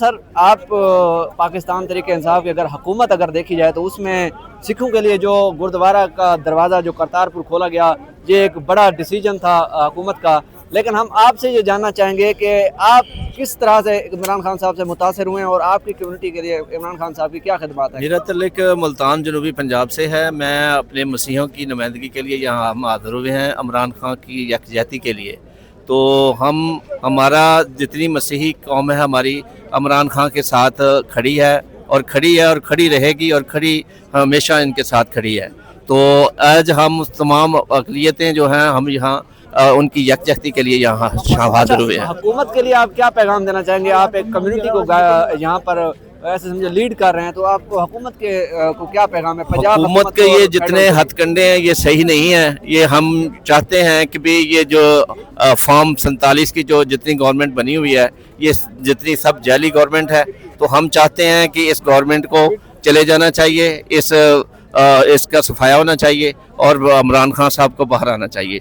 Sir आप पाकिस्तान तरीके इंसाफ की अगर हुकूमत अगर देखी जाए तो उसमें सिखों के लिए जो गुरुद्वारा का दरवाज़ा जो करतारपुर खोला गया, ये एक बड़ा डिसीजन था हुकूमत का। लेकिन हम आपसे ये जानना चाहेंगे कि आप किस तरह से इमरान खान साहब से मुतासर हुए हैं और आपकी कम्युनिटी के लिए इमरान खान साहब की क्या खिदमत है। मेरा तल्लुक मुल्तान जनूबी पंजाब से है। मैं अपने मसीहों की नुमाइंदगी के लिए यहाँ हम हाज़िर हुए हैं इमरान खान की यकजहती के लिए। तो हमारा जितनी मसीही कौम है हमारी इमरान खान के साथ खड़ी है और खड़ी रहेगी और खड़ी हमेशा इनके साथ खड़ी है। तो आज हम तमाम अक़लियतें जो हैं हम यहाँ उनकी यकजहती के लिए यहाँ हाज़िर हुए हैं। हुकूमत के लिए आप क्या पैगाम देना चाहेंगे। आप एक कम्युनिटी को यहाँ पर ऐसे समझे लीड कर रहे हैं, तो आपको हुकूमत के को क्या पैगाम है। हुकूमत के ये जितने हथकंडे हैं ये सही नहीं है। ये हम चाहते हैं कि भी ये जो फॉर्म 47 की जो जितनी गवर्नमेंट बनी हुई है, ये जितनी सब जाली गवर्नमेंट है, तो हम चाहते हैं कि इस गवर्नमेंट को चले जाना चाहिए, इसका सफाया होना चाहिए और इमरान खान साहब को बाहर आना चाहिए।